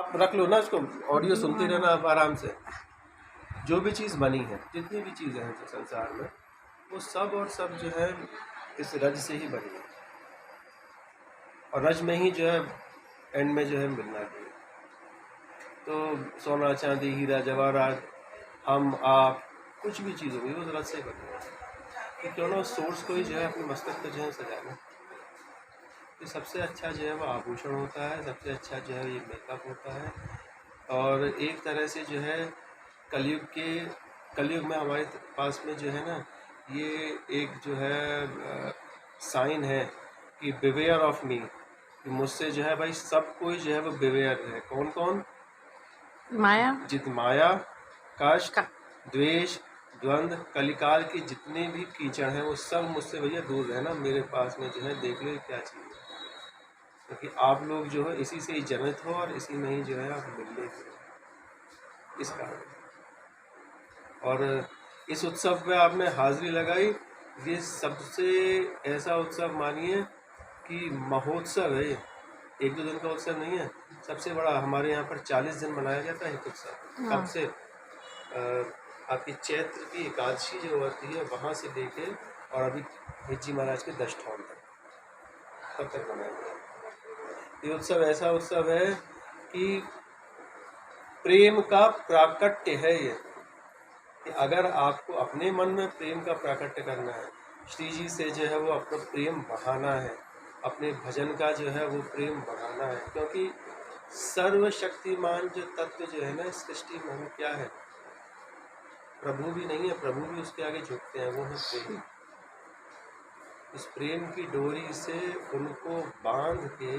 आप रख लो ना इसको, ऑडियो सुनते रहना आप आराम से। जो भी चीज़ बनी है, जितनी भी चीज़ें हैं जो संसार में, वो सब और सब जो है इस रज से ही बनी है, और रज में ही जो है एंड में जो है मिलना भी है। तो सोना चांदी हीरा जवाहरात, हम आप, कुछ भी चीज़ होगी वो रज से बनी है। कि क्यों ना उस सोर्स को ही जो है अपने मस्तक पे जो है सजाना। तो सबसे अच्छा जो है वो आभूषण होता है, सबसे अच्छा जो है ये मेकअप होता है। और एक तरह से जो है कलयुग में हमारे पास में जो है ना, ये एक जो है साइन है कि बिवेयर ऑफ मी, कि मुझसे जो है भाई सब कोई जो है वो बिवेयर है। कौन कौन? माया, जित माया, कष्ट, द्वेष, द्वंद्व, कलिकाल के जितने भी कीचड़ हैं वो सब मुझसे भैया दूर रहना। मेरे पास में जो है देख लो क्या चीज़ है, क्योंकि आप लोग जो है इसी से ही जनित हो और इसी में ही जो है आप मिलने के इस कारण। और इस उत्सव पे आपने हाजिरी लगाई, ये सबसे ऐसा उत्सव मानिए कि महोत्सव है। एक दो दिन का उत्सव नहीं है, सबसे बड़ा हमारे यहाँ पर 40 दिन मनाया जाता है एक उत्सव। कब से? आपकी चैत्र की एकादशी जो होती है वहाँ से लेके और अभी हिज्जी महाराज के 10 ठौन तक, तब तक मनाया जाता है। ये उत्सव ऐसा उत्सव है कि प्रेम का प्राकट्य है ये, कि अगर आपको अपने मन में प्रेम का प्राकट्य करना है, श्री जी से जो है वो अपना प्रेम बढ़ाना है, अपने भजन का जो है वो प्रेम बढ़ाना है, क्योंकि सर्वशक्तिमान जो तत्व जो है ना इस सृष्टि में, वो क्या है? प्रभु भी नहीं है, प्रभु भी उसके आगे झुकते हैं, वो है प्रेम। इस प्रेम की डोरी से उनको बांध के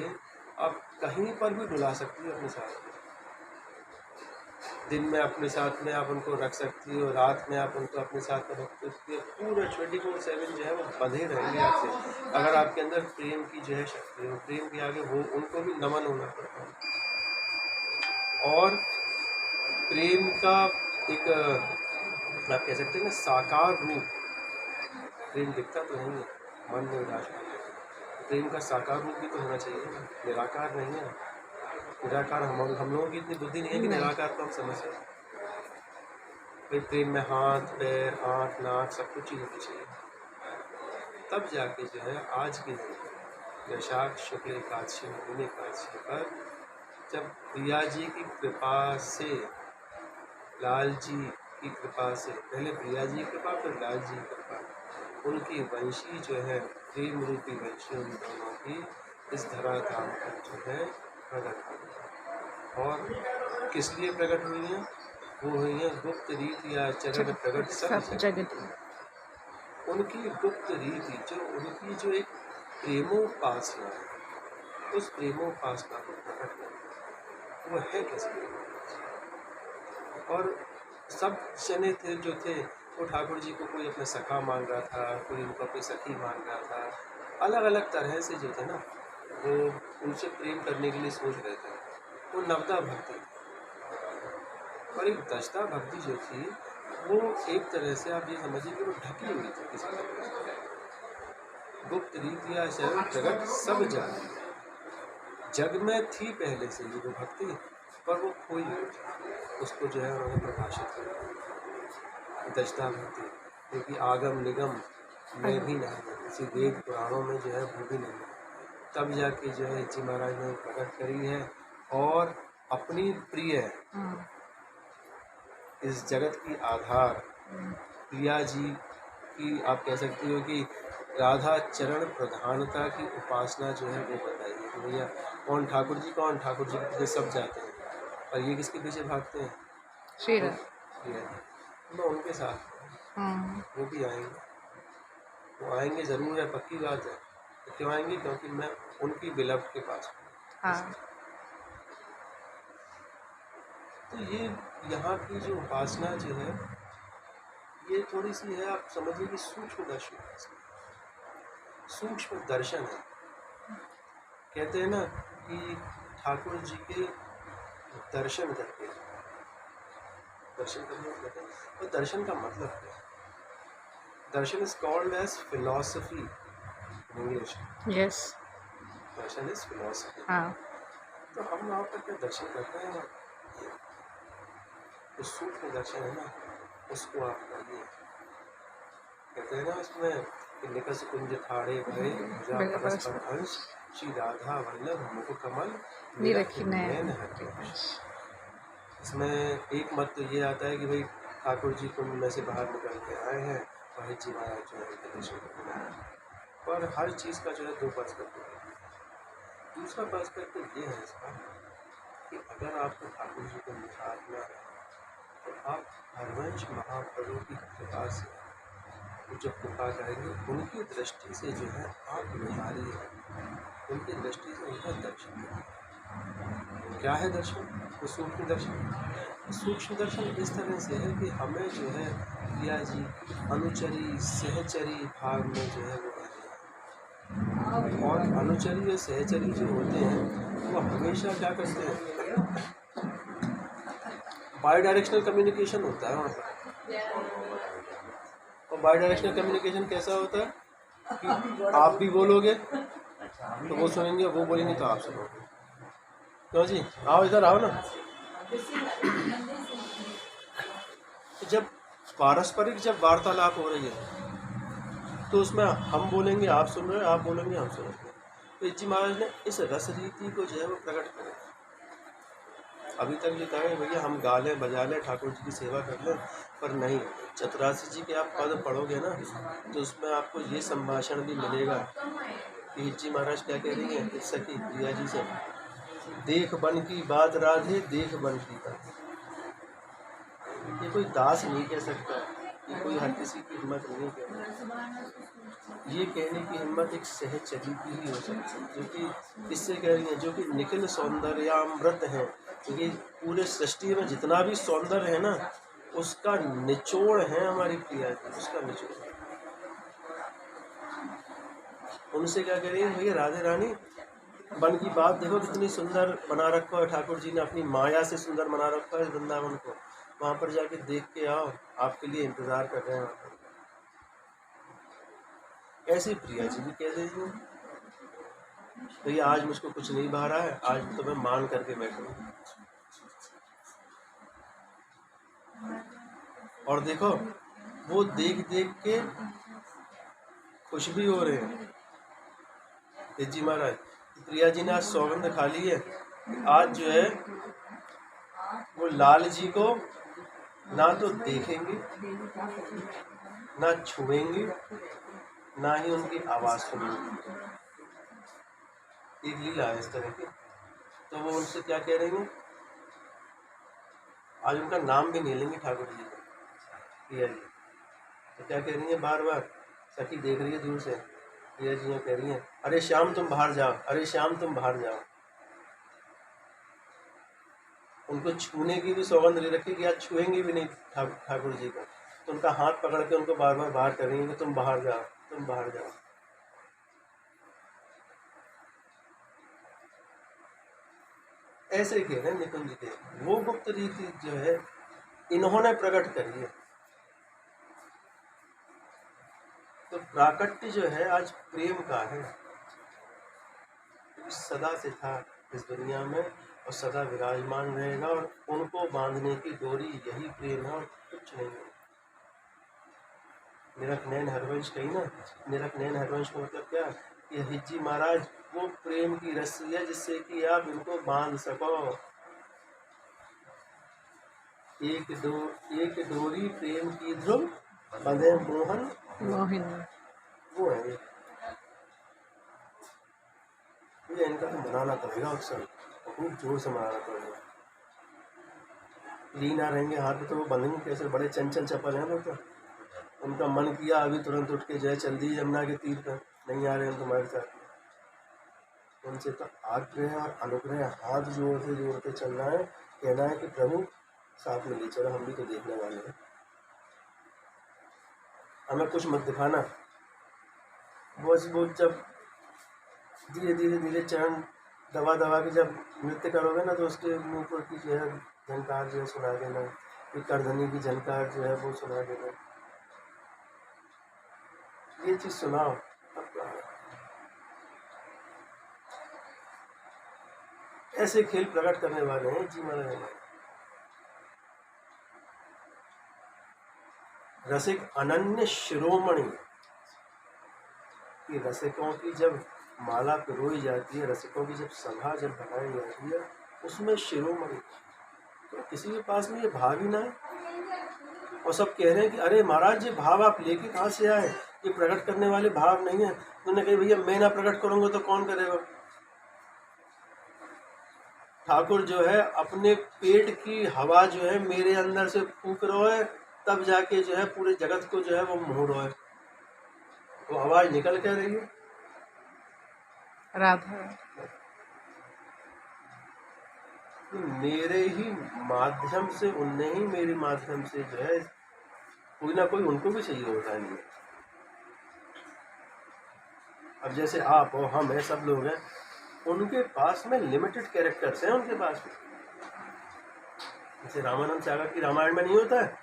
आप कहीं पर भी डुला सकती हो अपने साथ। दिन में अपने साथ में आप उनको रख सकती हो, रात में आप उनको अपने साथ में रख सकती हो, पूरा 24/7 जो है वो बंधे रहेंगे आपसे, अगर आपके अंदर प्रेम की जो है शक्ति हो। प्रेम के आगे वो उनको भी नमन होना पड़ता है। और प्रेम का एक आप कह सकते हैं ना साकार रूप, प्रेम दिखता तो नहीं है, मन में उदास है, प्रेम का साकार रूप भी तो होना चाहिए ना, निराकार नहीं है। निराकार हम लोगों की इतनी बुद्धि नहीं है कि निराकार को हम समझ सकें। भाई प्रेम में हाथ पैर आँख नाक सब कुछ ही होनी चाहिए, तब जाके जो है आज के दिन वैशाख शुक्ल एकादशी महीने एकादशी पर जब प्रिया जी की कृपा से, लाल जी की कृपा से, पहले प्रिया जी की कृपा फिर लाल जी की कृपा, उनकी वंशी जो है प्रेम रूपी वंशी उन दोनों की इस धराधाम पर जो है प्रकट हुई। और किस लिए प्रकट हुई हैं? वो हुई हैं गुप्त रीति या चरण प्रकट सब जगत। उनकी गुप्त रीति जो उनकी जो एक प्रेमोपासना है, उस प्रेमोपासना को प्रकट करना, वो है कैसे? और सब जने थे जो थे वो ठाकुर जी को कोई अपना सखा मान रहा था, कोई उनको अपनी सखी मान रहा था, अलग अलग तरह से जो थे ना वो उनसे प्रेम करने के लिए सोच रहे थे। वो नवदा भक्ति और एक दशता भक्ति जो थी वो एक तरह से आप ये समझिए कि वो ढकी हुई थी किसी तरह से। गुप्त रीति या शरण प्रकट सब जाने, जग में थी पहले से ये वो भक्ति, पर वो खोई हुई थी, उसको जो है उन्होंने प्रकाशित किया दशता भक्ति, क्योंकि आगम निगम में भी नहीं है, किसी वेद पुराणों में जो है वो भी नहीं है। तब जाके जो है जी महाराज ने प्रकट करी है और अपनी प्रिय इस जगत की आधार प्रिया जी की आप कह सकती हो कि राधा चरण प्रधानता की उपासना जो है वो बताइए कि भैया कौन ठाकुर जी के पीछे सब जाते हैं, और ये किसके पीछे भागते हैं? श्री मैं उनके साथ वो भी आएंगे, वो आएंगे ज़रूर है, पक्की बात है। तो क्यों आएंगे? क्योंकि मैं उनकी बिलव के पास हूँ। तो ये यहाँ की जो उपासना जो है ये थोड़ी सी है, आप समझिए कि सूक्ष्म दर्शन, सूक्ष्म दर्शन है। कहते हैं ना कि ठाकुर जी के दर्शन करके, दर्शन करने कहते हैं, तो दर्शन का मतलब क्या है? Darshan is called as philosophy in English. Yes, darshan is philosophy. तो हम वहाँ पर क्या दर्शन करते हैं ना, जो सूक्ष्म दर्शन है ना, उसको आप करिए। कहते हैं ना उसमें कि निकस कुंज थाड़े भरे भुजा मेरे पास परस्पर अंश, श्री राधा वल्लभ मुख कमल नहीं निरख रखी नयन नैन के हरिवंश। पास। इसमें एक मत तो ये आता है कि भाई ठाकुर जी कुंड में से बाहर निकल के आए हैं और हित जी महाराज जो है उनके दर्शन करने आए हैं। पर हर चीज़ का जो है दो पर्सपेक्टिव है। दूसरा पर्सपेक्टिव ये है इसका कि अगर आपको ठाकुर जी को निहारना है तो आप हरवंश महाप्रभु की कृपा से, वो जो कृपा करेंगे उनकी दृष्टि से जो है आप निहारिए, उनकी दृष्टि से उनका दर्शन करिए। क्या है दर्शन? वो सूक्ष्म दर्शन। सूक्ष्म दर्शन इस तरह से है कि हमें जो है प्रिया जी अनुचरी सहचरी भाव में जो है वो रहना है। और अनुचरी और सहचरी जो होते हैं वो हमेशा क्या करते हैं, बाई डायरेक्शनल कम्युनिकेशन होता है वहाँ पर। और बाई डायरेक्शनल कम्युनिकेशन कैसा होता है कि आप भी बोलोगे तो वो सुनेंगे, वो बोलेंगे तो आप सुनोगे। क्यों जी, आओ इधर आओ ना। तो जब पारस्परिक जब वार्तालाप हो रही है तो उसमें हम बोलेंगे आप सुन रहे हो, आप बोलेंगे हम सुन रहे हैं। तो जी महाराज ने इस रस रीति को जो है वो प्रकट करा। अभी तक जो कहें भैया हम गा लें बजा लें ठाकुर जी की सेवा कर लें, पर नहीं। चतुरासी जी के आप पद पढ़ोगे ना तो उसमें आपको ये संभाषण भी मिलेगा कि जी महाराज क्या कह रही हैं सखी प्रिया जी से, देख बन की बात राधे देख बन की बात। ये कोई दास नहीं कह सकता, ये कोई हर किसी की हिम्मत नहीं कहना। ये कहने की हिम्मत एक सहचरी की ही हो सकती है, जो कि किससे कह रही है, जो कि निखिल सौंदर्यामृत है। क्योंकि पूरे सृष्टि में जितना भी सौंदर्य है ना उसका निचोड़ है हमारी प्रिया जी, उसका निचोड़। उनसे क्या कह रही है, भैया राधे रानी बन की बात देखो कितनी सुंदर बना रखा है ठाकुर जी ने, अपनी माया से सुंदर बना रखा है वृंदावन को। वहां पर जाके देख के आओ, आपके लिए इंतजार कर रहे हैं। ऐसी प्रिया जी भी कह रही हूँ भैया आज मुझको कुछ नहीं भा रहा है, आज तो मैं मान करके बैठूँ। और देखो वो देख देख के खुश भी हो रहे हैं। जी महाराज प्रिया जी ने आज सौगंध खा ली है, आज जो है वो लाल जी को ना तो देखेंगे ना छुएंगे ना ही उनकी आवाज़ सुनेंगे। एक लीला है इस तरह की। तो वो उनसे क्या कह रही हैं, आज उनका नाम भी नहीं लेंगे ठाकुर जी को, प्रिया जी। तो क्या कह रही हैं बार बार, सखी देख रही है दूर से, प्रिया जी कह रही हैं अरे श्याम तुम बाहर जाओ, अरे श्याम तुम बाहर जाओ। उनको छूने की भी सौगंध ले रखी कि आज छुएंगे भी नहीं ठाकुर जी को। तो उनका हाथ पकड़ के उनको बार बार बाहर कर रही हैं कि तुम बाहर जाओ, तुम बाहर जाओ। ऐसे कह रहे हैं निकुंज के, वो गुप्त रीति जो है इन्होंने प्रकट करी है। तो प्राकट्य जो है आज प्रेम का है, सदा से था इस दुनिया में और सदा विराजमान रहेगा, और उनको बांधने की डोरी यही प्रेम है और कुछ नहीं है। निरख नैन हरवंश कही ना, निरख नैन हरवंश का मतलब क्या, कि हित जी महाराज वो प्रेम की रस्सी है जिससे कि आप इनको बांध सको। एक डोरी प्रेम की ध्रुव बंधे मोहन मोहिन। वो है ये इनका तो मनाना पड़ेगा अक्सर, खूब जोर से मनाना पड़ेगा। लीना रहेंगे हाथ में तो वो बंधेंगे कैसे, बड़े चंचल चपल हैं लोग। तो उनका मन किया अभी तुरंत उठ के जय चल दी यमुना के तीर पर, नहीं आ रहे हैं तुम्हारे साथ। उनसे तो आग्रह और अनुग्रह हाथ जोड़ते जोड़ते चलना है, कहना है कि प्रभु साथ में ले चलो, हम भी तो देखने वाले हैं, हमें कुछ मत दिखाना। बस वो जब धीरे धीरे धीरे चरण दबा दबा के जब नृत्य करोगे ना तो उसके मुँह पर की जो है झनकार जो है सुना देना, कि करधनी की झनकार जो है वो सुना देना। ये चीज़ सुनाओ। अब ऐसे खेल प्रकट करने वाले हैं जी महाराज हमारे। रसिक अनन्य शिरोमणि कि रसिकों की जब माला पिरोई जाती है, रसिकों की जब सभा जब बनाई जाती है, उसमें शिरोमणि तो किसी के पास में ये भाव ही ना है। और सब कह रहे हैं कि अरे महाराज ये भाव आप लेके कहाँ से आए, ये प्रकट करने वाले भाव नहीं है। उन्होंने कहा भैया मैं ना प्रकट करूंगा तो कौन करेगा। ठाकुर जो है अपने पेट की हवा जो है मेरे अंदर से फूक रहा है, तब जाके जो है पूरे जगत को जो है वो मोह रहा है। वो आवाज निकल क्या रही है? राधा। तो मेरे ही माध्यम से, उनने ही मेरे माध्यम से जो है कोई ना कोई उनको भी चाहिए होता है। अब जैसे आप और हम है, सब लोग हैं, उनके पास में लिमिटेड कैरेक्टर्स हैं उनके पास में। जैसे रामानंद सागर की रामायण में नहीं होता है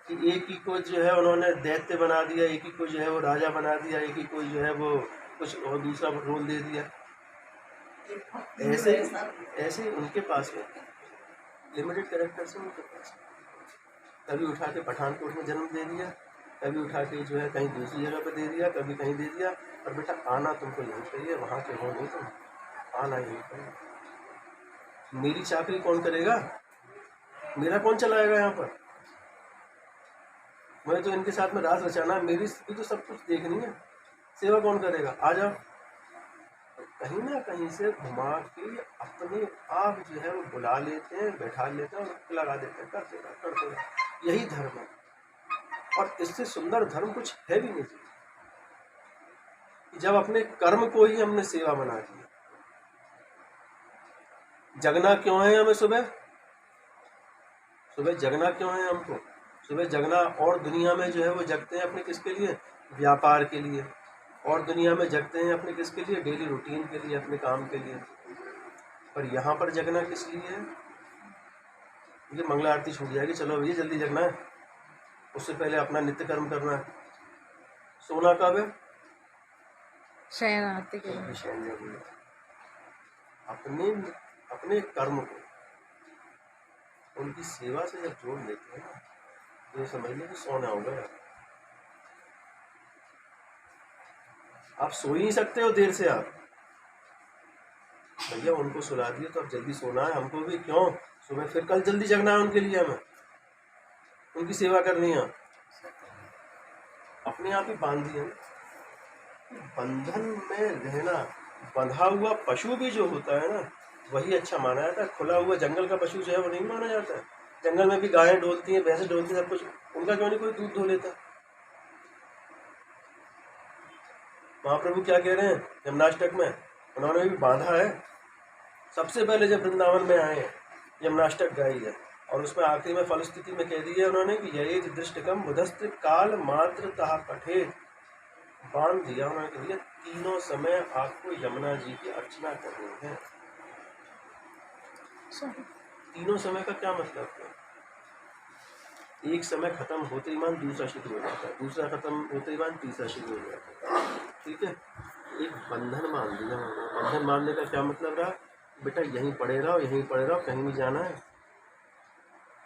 कि एक ही को जो है उन्होंने दैत्य बना दिया, एक ही को जो है वो राजा बना दिया, एक ही को जो है वो कुछ और दूसरा रोल दे दिया। ऐसे उनके पास में लिमिटेड कैरेक्टर्स हैं उनके पास। कभी उठा के पठानकोट में जन्म दे दिया, कभी उठा के जो है कहीं दूसरी जगह पर दे दिया, कभी कहीं दे दिया। और बेटा आना तुमको यहीं चाहिए, वहाँ के हो नहीं तुम, आना यहीं पर। मेरी चाकरी कौन करेगा, मेरा कौन चलाएगा यहाँ पर? मैं तो इनके साथ में राज रचाना, मेरी तो सब कुछ देखनी है, सेवा कौन करेगा? आ जाओ। कहीं ना कहीं से घुमा के अपने आप जो है वो बुला लेते हैं, बैठा लेते हैं और लगा देते हैं, करते रहो। यही धर्म है, और इससे सुंदर धर्म कुछ है भी नहीं। जब अपने कर्म को ही हमने सेवा बना दिया। जगना क्यों है हमें? सुबह जगना क्यों है हमको? सुबह जगना, और दुनिया में जो है वो जगते हैं अपने किसके लिए? व्यापार के लिए। और दुनिया में जगते हैं अपने किसके लिए? डेली रूटीन के लिए, अपने काम के लिए। पर यहाँ पर जगना किस लिए है? ये मंगला आरती छूट जाएगी, चलो भैया जल्दी जगना है, उससे पहले अपना नित्य कर्म करना है। सोना कब है? शयन आरती के लिए। अपने कर्म को उनकी सेवा से जब जोड़ लेते हैं ना, तो ये समझ लें कि सोना हो गया। आप सो ही नहीं सकते हो देर से। आप भैया उनको सुला दिए तो अब जल्दी सोना है हमको भी, क्यों? सुबह फिर कल जल्दी जगना है उनके लिए, हमें उनकी सेवा करनी है। अपने आप ही बांध दिए। बंधन में रहना, बंधा हुआ पशु भी जो होता है ना, वही अच्छा माना जाता है। खुला हुआ जंगल का पशु जो है वो नहीं माना जाता है। जंगल में भी गायें डोलती हैं, भैंसें डोलती हैं, सब कुछ, उनका क्यों नहीं कोई दूध धो लेता? महाप्रभु क्या कह रहे हैं यमुनाष्टक में? उन्होंने भी बांधा है। सबसे पहले जब वृंदावन में आए यमुनाष्टक गाई है, और उसमें आखिरी में फलस्थिति में कह दिया उन्होंने कि यही दृष्टकम बुधस्त काल मात्र तहा पठे। बांध दिया उन्होंने, कह दिया तीनों समय आपको यमुना जी की अर्चना करनी है। तीनों समय का क्या मतलब है? एक समय खत्म होते ही मान दूसरा शुरू हो जाता है, दूसरा खत्म होते ही मान तीसरा शुरू हो जाता है। ठीक है, एक बंधन मान दिया। बंधन मानने का क्या मतलब रहा? बेटा यहीं पड़े रहो, यहीं पड़े रहो, कहीं नहीं जाना है।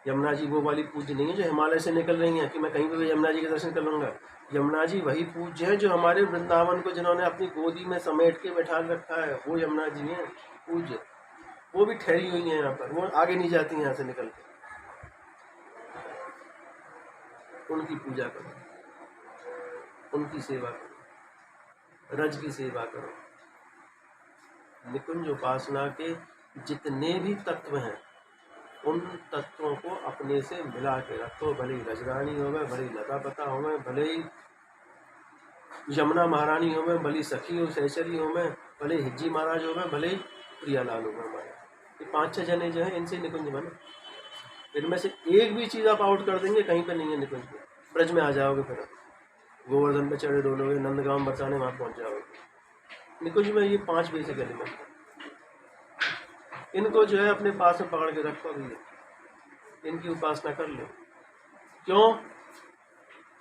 यमुना जी वो वाली पूज्य नहीं है जो हिमालय से निकल रही हैं कि मैं कहीं भी यमुना जी के दर्शन कर लूँगा। यमुना जी वही पूज्य है जो हमारे वृंदावन को जिन्होंने अपनी गोदी में समेट के बैठा रखा है, वो यमुना जी हैं पूज्य। वो भी ठहरी हुई हैं यहाँ पर, वो आगे नहीं जाती हैं यहाँ से निकल के। उनकी पूजा करो, उनकी सेवा करो, रज की सेवा करो। निकुंज उपासना के जितने भी तत्व हैं, उन तत्वों को अपने से मिला के रखो। भले ही रजरानी हो गए, भले ही लता पता हो गए, भले ही यमुना महारानी हो गए, भले ही सखी हो, सहचरी हो गए, भले ही हिज्जी महाराज हो गए, भले ही प्रियालाल हो गए हमारे। ये 5-6 जने जो है इनसे निकुंज बने। इनमें से एक भी चीज़ आप आउट कर देंगे, कहीं पर नहीं है निकुंज में। ब्रज में आ जाओगे, फिर गोवर्धन पे चढ़े डोलोगे, नंदगांव बरसाने वहाँ पहुँच जाओगे। निकुंज में ये 5 बेसिक एलिमेंट है। इनको जो है अपने पास में पकड़ के रखो भैया, इनकी उपासना कर लो। क्यों?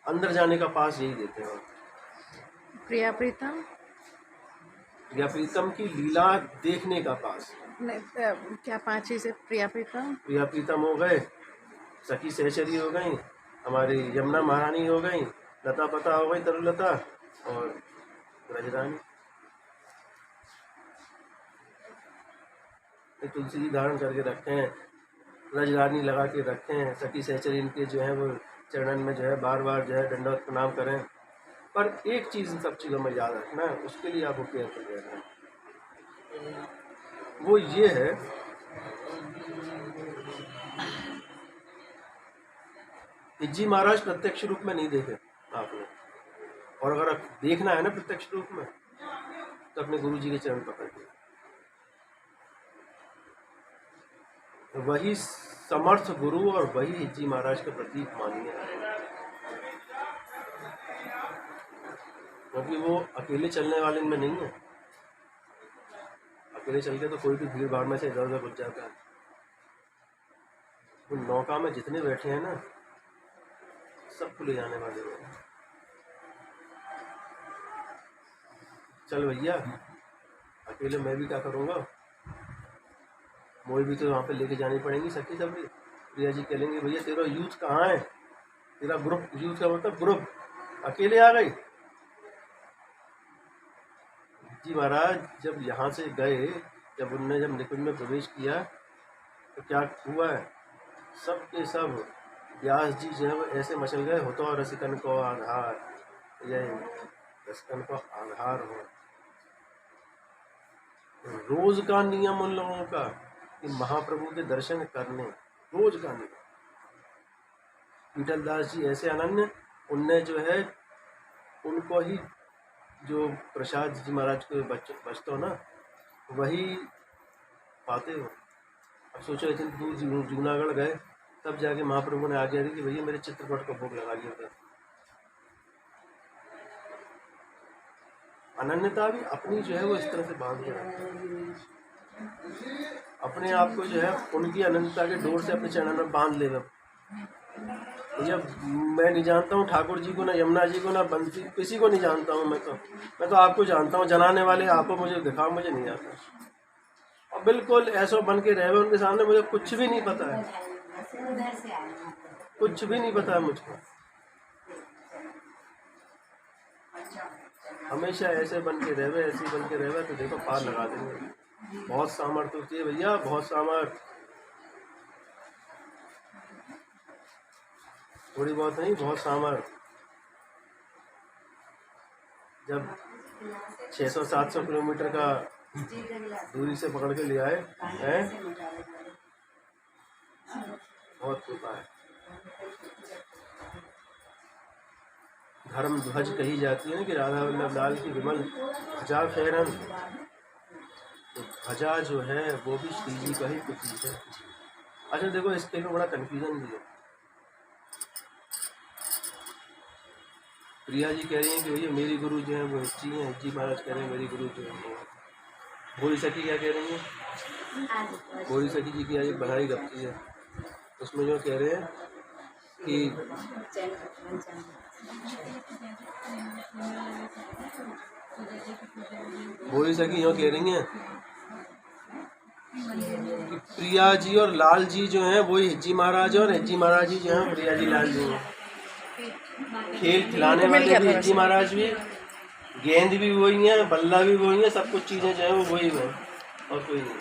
अंदर जाने का पास यही देते हैं। प्रिया प्रीतम प्रिया प्रीतम की लीला देखने का पास, क्या 5 चीजें? प्रिया प्रीतम, प्रिया प्रीतम हो गए, सखी सहचरी हो गई, हमारी यमुना महारानी हो गई, लता पता हो गई तरुलता, और ब्रजरानी। ये तुलसी जी धारण करके रखे हैं, ब्रजरानी लगा के रखे हैं, सखी सहचरी इनके जो है वो चरणन में जो है बार बार जो है दंडवत प्रणाम करें। पर एक चीज़ इन सब चीज़ों में याद रखना है, उसके लिए आपको केयरफुल रहना है। वो ये है कि जी महाराज प्रत्यक्ष रूप में नहीं देखे आपने, और अगर आप देखना है ना प्रत्यक्ष रूप में, तो अपने गुरु जी के चरण पकड़ के, वही समर्थ गुरु और वही जी महाराज का प्रतीक मानिए, क्योंकि वो अकेले चलने वाले में नहीं है। अकेले चल के तो कोई भी भीड़ भाड़ में से इधर उधर घुस जाता है। वो नौका में जितने बैठे हैं ना, सबको ले जाने वाले हैं। चल भैया, अकेले मैं भी क्या करूँगा, मुझे भी तो वहाँ पे लेके जानी पड़ेगी सखी सब भी। प्रिया जी कहेंगे भैया तेरा यूथ कहाँ है, तेरा ग्रुप, यूथ का मतलब ग्रुप, अकेले आ गई। जी महाराज जब यहाँ से गए, जब उनने जब निकुंज में प्रवेश किया, तो क्या हुआ है, सब के सब व्यास जी जो है वो ऐसे मचल गए, हो तो रसिकन को आधार, यह रसिकन को आधार हो। रोज का नियम उन लोगों का कि महाप्रभु के दर्शन करने, रोज का नियम। विठल दास जी ऐसे अनन्य, उनने जो है उनको ही जो प्रसाद जी महाराज के बचते हो ना, वही पाते हो। अब सोचो इतनी दूर जूनागढ़ गए, तब जाके महाप्रभु ने आज्ञा दी कि भैया मेरे चित्रपट को भोग लगा दिया था। अनन्यता भी अपनी जो है वो इस तरह से बांध के रखते, अपने आप को जो है उनकी अनंतता के डोर से अपने चरणों में बांध लेगा। भैया मैं नहीं जानता हूँ ठाकुर जी को, ना यमुना जी को, ना बंसी, किसी को नहीं जानता हूँ। मैं तो आपको जानता हूँ, जनाने वाले आपको मुझे दिखाओ, मुझे नहीं आता। और बिल्कुल ऐसा बन के रहे उनके सामने, मुझे कुछ भी नहीं पता है, कुछ भी नहीं पता है मुझको। हमेशा ऐसे बन के रहे, ऐसे बन के रहे, तो देखो पार लगा देंगे। बहुत सामर्थ्य होती है भैया, बहुत सामर्थ्य, थोड़ी बहुत नहीं, बहुत सामर्थ्य। जब 600-700 किलोमीटर का दूरी से पकड़ के ले आए हैं, बहुत कृपा है। धर्म ध्वज कही जाती है ना कि राधा वल्लभ लाल की विमल ध्वजा फहरन, तो ध्वजा जो है वो भी श्री जी का ही प्रतीक है। अच्छा देखो, इसके में बड़ा कन्फ्यूजन भी है। प्रिया जी कह रही हैं कि भैया मेरी गुरु जो है वो जी हैं, जी महाराज कह रहे हैं मेरी गुरु जो है वो। भोली सखी क्या कह रही हैं, भोली सखी जी की आज एक बधाई गपती है, उसमें जो कह रहे हैं कि भोली सखी यो कह रही हैं कि प्रिया जी और लाल जी जो हैं वही हिज्जी महाराज, और हिज्जी महाराज जी जो हैं प्रिया जी लाल जी हैं। खेल खिलाने वाले भी हिज्जी महाराज भी, गेंद भी वही है, बल्ला भी वही है, सब कुछ चीजें जो है वो वही है, और कोई नहीं।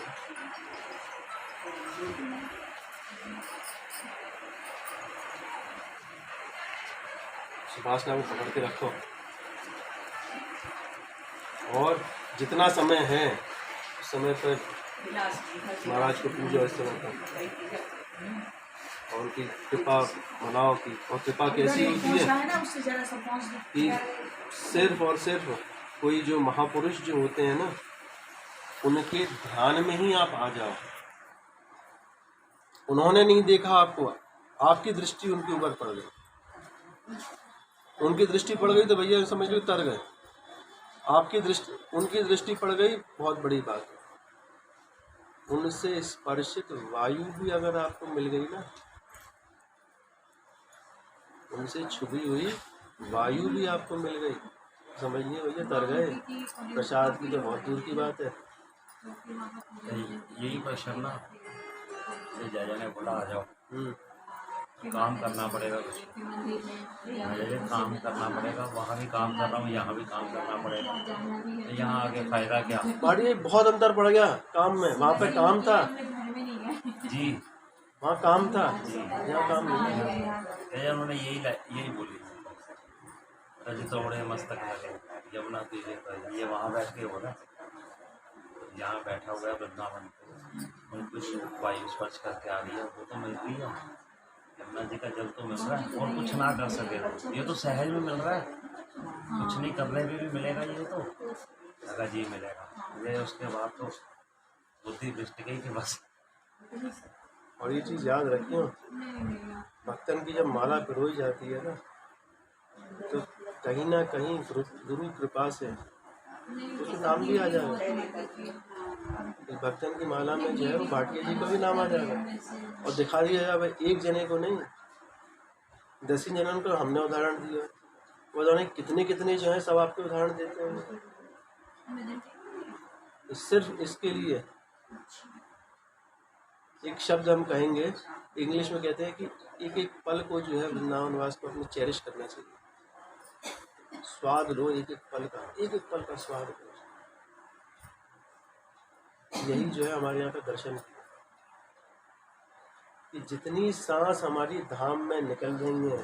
सुभाषना को पकड़ के रखो, और जितना समय है उस समय पर महाराज को पूजो इस समय पर, और उनकी कृपा मनाओ की। और कृपा कैसी होती है कि सिर्फ और सिर्फ कोई जो महापुरुष जो होते हैं ना, उनके ध्यान में ही आप आ जाओ। उन्होंने नहीं देखा आपको, आपकी दृष्टि उनके ऊपर पड़ गई, उनकी दृष्टि पड़ गई तो भैया समझ लो तर गए। आपकी दृष्टि, उनकी दृष्टि पड़ गई, बहुत बड़ी बात है। उनसे स्पर्शित वायु भी अगर आपको मिल गई ना, उनसे छुपी हुई वायु भी आपको मिल गई, समझिए भैया तर गए। प्रसाद की तो बहुत दूर की बात है, तो यही क्वेश्चन ना, ये जया ने बोला आ जाओ, काम करना पड़ेगा कुछ। मुझे काम करना पड़ेगा, वहाँ भी काम कर रहा हूँ, यहाँ भी काम करना पड़ेगा, तो यहाँ आके फायदा क्या। भाई बहुत अंतर पड़ गया काम में। वहाँ पे काम था जी वहाँ काम था, जी, यहाँ काम नहीं है। भैया उन्होंने यही बोली, रज तोड़े मस्तक लगे यमुना तीरे पर, ये वहाँ बैठ के बोला, यहाँ बैठा हुआ है वृंदावन पे, कुछ वायु स्पर्श करके आ रही है, वो तो मिल रही है, यमुना जी का जल तो मिल रहा है, और कुछ ना कर सके तो ये तो सहज में मिल रहा है, कुछ नहीं करने में भी मिलेगा, ये तो अगर जी मिलेगा। ये उसके बाद तो बुद्धि भ्रष्ट गई कि बस। और ये चीज़ याद रखियो, भक्तन की जब माला पिरोई जाती है ना, तो कहीं ना कहीं गुरु कृपा से उसका नाम भी आ जाएगा। इस भक्तन की माला में जो है वो भाटिया जी का भी नाम आ जाएगा, और दिखा दिया जाएगा भाई एक जने को नहीं, 10 जनों को हमने उदाहरण दिया, वो जाने कितने कितने जो है सब आपके उदाहरण देते हैं। सिर्फ इसके लिए एक शब्द हम कहेंगे, इंग्लिश में कहते हैं कि एक एक पल को जो है वृंदावन वास को अपने चेरिश करना चाहिए। स्वाद लो एक एक पल का, एक एक पल का स्वाद लो। यही जो है हमारे यहाँ का दर्शन कि जितनी सांस हमारी धाम में निकल रही है,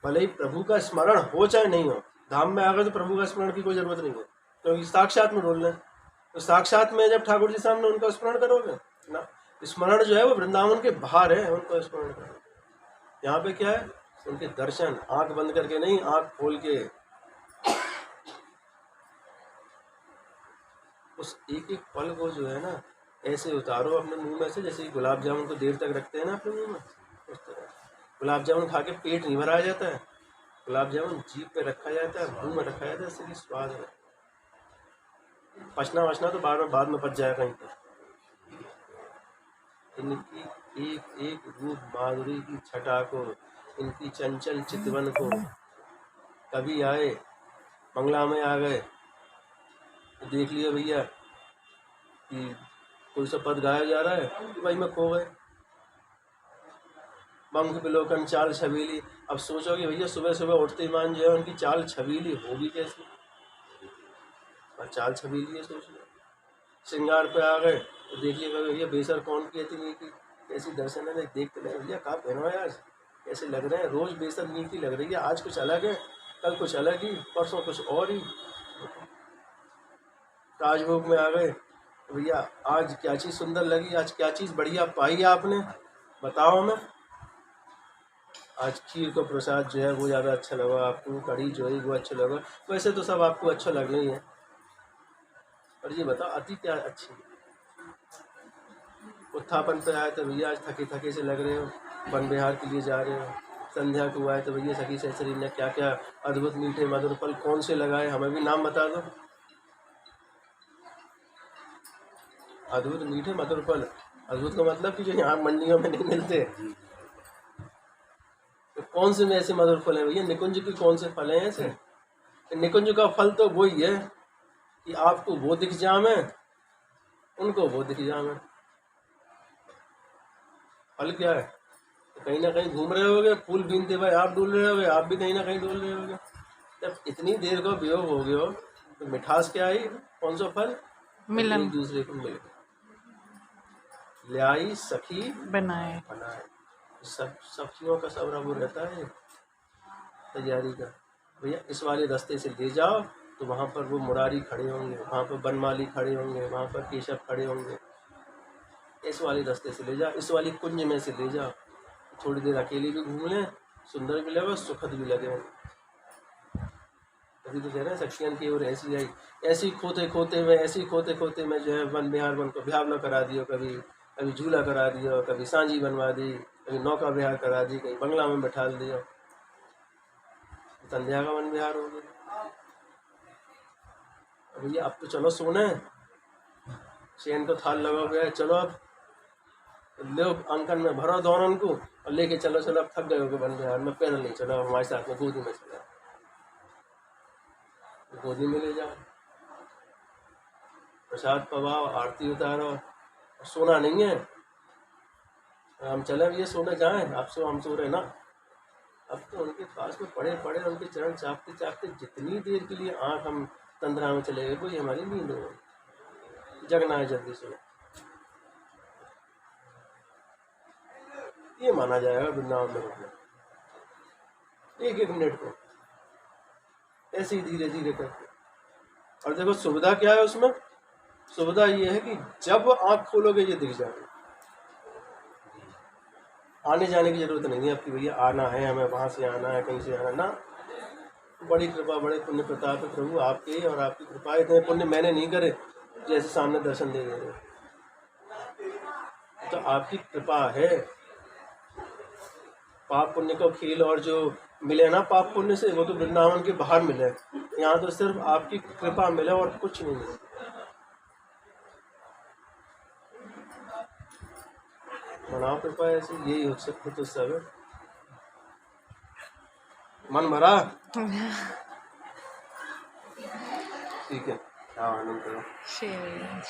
भले ही प्रभु का स्मरण हो चाहे नहीं हो, धाम में आ गए तो प्रभु का स्मरण की कोई जरूरत नहीं है, क्योंकि साक्षात में डोल रहे हैं। तो साक्षात में जब ठाकुर जी सामने उनका स्मरण करोगे ना, स्मरण जो है वो वृंदावन के बाहर है, उनको स्मरण करो। यहाँ पे क्या है, उनके दर्शन, आंख बंद करके नहीं, आंख खोल के उस एक एक पल को जो है ना ऐसे उतारो अपने मुंह में से, जैसे गुलाब जामुन को देर तक रखते हैं ना अपने मुंह में, उस तरह गुलाब जामुन खा के पेट नहीं भराया जाता है, गुलाब जामुन जीभ पे रखा जाता है, मुंह में रखा जाता है, इसलिए स्वाद है। पचना तो बाद में पच जाएगा कहीं पर। इनकी एक एक रूप माधुरी की छटा को, इनकी चंचल चितवन को, कभी आए मंगला में आ गए तो देख लिया भैया कि कोई सा पद गाया जा रहा है कि भाई मैं खो गए। पंख बिलोकन चाल छबीली, अब सोचोगे भैया सुबह सुबह उठते ही मान जो है उनकी चाल छबीली होगी कैसी, और चाल छबीली है, सोच लो। श्रृंगार पे आ गए तो देख लिया भैया बेसर कौन की थी की कैसी दर्शन है, देखते रहे भैया कहाँ पहनो है आज, कैसे लग रहे हैं, रोज बेसर नीति लग रही है, आज कुछ अलग है, कल कुछ अलग ही, परसों कुछ और ही। राजभोग में आ गए तो भैया आज क्या चीज़ सुंदर लगी, आज क्या चीज़ बढ़िया पाई आपने, बताओ हमें। आज खीर का प्रसाद जो है वो ज़्यादा अच्छा लगा आपको, कढ़ी जो है वो अच्छा लगा, वैसे तो सब आपको अच्छा लगना ही है, और ये बताओ अति क्या अच्छी है। उत्थापन पे आए तो भैया आज थके थके से लग रहे हो, वन विहार के लिए जा रहे हो। संध्या को आए तो भैया सखी सहचरी ने क्या क्या अद्भुत मीठे मधुर फल कौन से लगाए, हमें भी नाम बता दो। अद्भुत मीठे मधुर फल, अद्भुत का मतलब कि जो यहाँ मंडियों में नहीं मिलते, तो कौन से में ऐसे मधुर फल हैं भैया, निकुंज के कौन से फल हैं ऐसे। निकुंज का फल तो वही है कि आपको वो दिख जावे, उनको वो दिख जावे। फल क्या है, तो कहीं ना कहीं घूम रहे होगे, फूल बीनते भाई आप डूल रहे होगे, आप भी कहीं ना कहीं डूल रहे होगे। जब इतनी देर का वियोग हो गया हो तो मिठास क्या आई, कौन सा फल, मिलन, एक दूसरे को मिल ल्याई सखी बनाए। सब सखियों का सब वो रहता है तैयारी का। भैया इस वाले रास्ते से ले जाओ तो वहाँ पर वो मुरारी खड़े होंगे, वहाँ पर बनमाली खड़े होंगे, वहाँ पर केशव खड़े होंगे। इस वाले रास्ते से ले जाओ, इस वाली कुंज में से ले जाओ, थोड़ी देर अकेले भी घूम लें, सुंदर भी लगे, सुखद भी लगे। अभी तो कह रहे हैं सखियन की ओर ऐसी आई, ऐसी खोते खोते में, ऐसी खोते खोते में जो है वन विहार वन को ब्यावला करा दियो, कभी कभी झूला करा दियो, कभी सांझी बनवा दी, कभी नौका विहार करा दी, कहीं बंगला में बैठा दिया, संध्या का वन विहार हो गया। भैया अब तो चलो सोने, चैन को थाल लगा गया है, चलो अब लो अंकन में भरो दोनों को और लेके चलो, चलो अब थक गए हो वन विहार में, पैदल नहीं चलो, हमारे साथ में गोदी में चलो, गोदी में ले जाओ। प्रसाद पवाओ, आरती उतारो, सोना नहीं है। हम चले ये सोने जाएं, आप हम सो रहे ना। अब तो उनके पास में पड़े पड़े उनके चरण चापते चापते जितनी देर के लिए आँख हम तंद्रा में चले गए, कोई हमारी नींद हो, जगना है जल्दी से। ये माना जाएगा वृंदावन में रुकना, एक एक मिनट को ऐसे ही धीरे धीरे करके। और देखो सुविधा क्या है उसमें, सुविधा ये है कि जब आँख खोलोगे ये दिख जाएगा, आने जाने की जरूरत नहीं है आपकी, भैया आना है हमें, वहाँ से आना है, कहीं से आना ना। बड़ी कृपा, बड़े पुण्य प्रताप है प्रभु आपके, और आपकी कृपा। इतने पुण्य मैंने नहीं करे जैसे सामने दर्शन दे रहे, तो आपकी कृपा है। पाप पुण्य का खेल और जो मिले ना पाप पुण्य से, वो तो वृंदावन के बाहर मिले। यहाँ तो सिर्फ आपकी कृपा मिले और कुछ नहीं मिले। मनाओ कृपा ऐसे, यही हो सकता तो सब है। मन भरा, ठीक है, हाँ आनंद करो। शेर